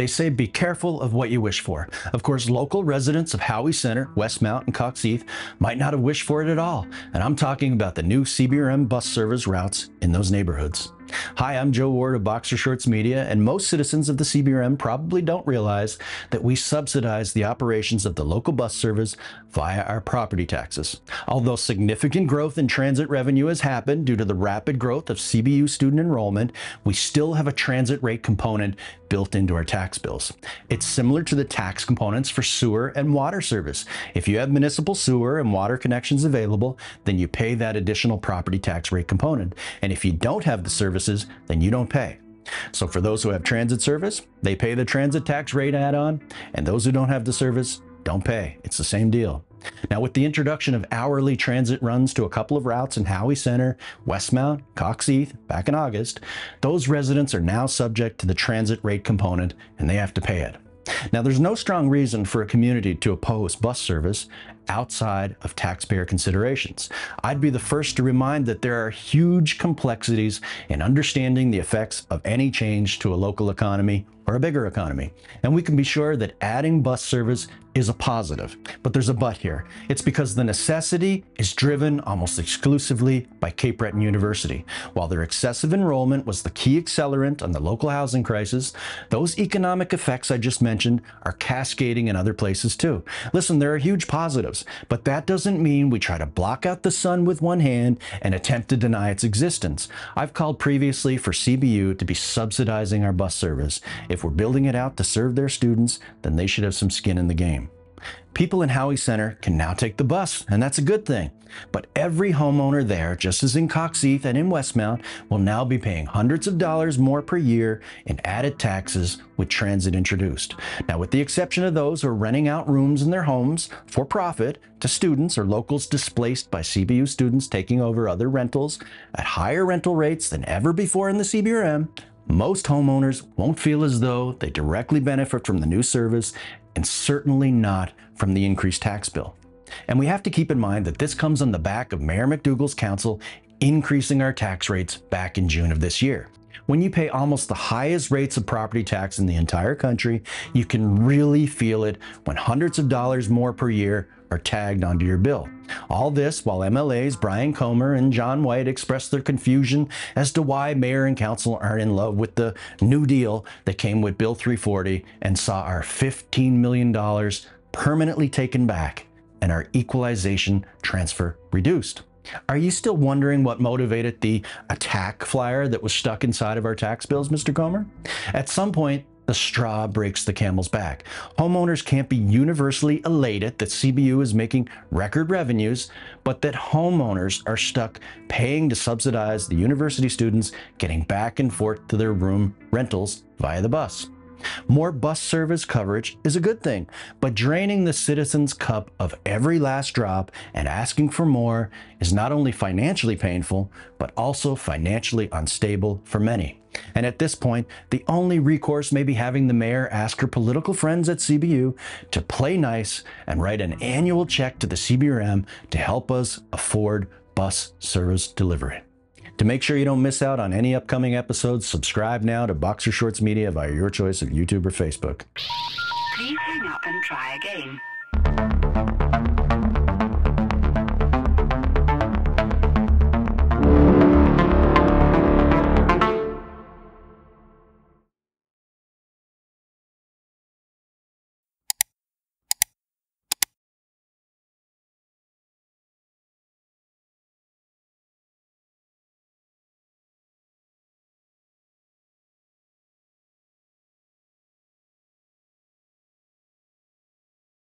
they say be careful of what you wish for. Of course, local residents of Howey Center, Westmount, and Cox Heath might not have wished for it at all. And I'm talking about the new CBRM bus service routes in those neighborhoods. Hi, I'm Joe Ward of Boxer Shorts Media, and most citizens of the CBRM probably don't realize that we subsidize the operations of the local bus service via our property taxes. Although significant growth in transit revenue has happened due to the rapid growth of CBU student enrollment, we still have a transit rate component built into our tax bills. It's similar to the tax components for sewer and water service. If you have municipal sewer and water connections available, then you pay that additional property tax rate component. And if you don't have the services, then you don't pay. So for those who have transit service, they pay the transit tax rate add-on, and those who don't have the service don't pay. It's the same deal. Now, with the introduction of hourly transit runs to a couple of routes in Howey Center, Westmount, Cox Heath, back in August, those residents are now subject to the transit rate component, and they have to pay it. Now, there's no strong reason for a community to oppose bus service outside of taxpayer considerations. I'd be the first to remind that there are huge complexities in understanding the effects of any change to a local economy or a bigger economy. And we can be sure that adding bus service is a positive. But there's a but here. It's because the necessity is driven almost exclusively by Cape Breton University. While their excessive enrollment was the key accelerant on the local housing crisis, those economic effects I just mentioned are cascading in other places too. Listen, there are huge positives, but that doesn't mean we try to block out the sun with one hand and attempt to deny its existence. I've called previously for CBU to be subsidizing our bus service. If we're building it out to serve their students, then they should have some skin in the game. People in Howey Center can now take the bus, and that's a good thing. But every homeowner there, just as in Cox Heath and in Westmount, will now be paying hundreds of dollars more per year in added taxes with transit introduced. Now, with the exception of those who are renting out rooms in their homes for profit to students or locals displaced by CBU students taking over other rentals at higher rental rates than ever before in the CBRM, most homeowners won't feel as though they directly benefit from the new service, and certainly not from the increased tax bill. And we have to keep in mind that this comes on the back of Mayor McDougall's council increasing our tax rates back in June of this year. When you pay almost the highest rates of property tax in the entire country, you can really feel it when hundreds of dollars more per year are tagged onto your bill. All this while MLAs Brian Comer and John White express their confusion as to why mayor and council aren't in love with the New Deal that came with Bill 340 and saw our $15 million permanently taken back and our equalization transfer reduced. Are you still wondering what motivated the attack flyer that was stuck inside of our tax bills, Mr. Comer? At some point, the straw breaks the camel's back. Homeowners can't be universally elated that CBU is making record revenues, but that homeowners are stuck paying to subsidize the university students getting back and forth to their room rentals via the bus. More bus service coverage is a good thing, but draining the citizens' cup of every last drop and asking for more is not only financially painful, but also financially unstable for many. And at this point, the only recourse may be having the mayor ask her political friends at CBU to play nice and write an annual check to the CBRM to help us afford bus service delivery. To make sure you don't miss out on any upcoming episodes, subscribe now to Boxer Shorts Media via your choice of YouTube or Facebook. Please hang up and try again.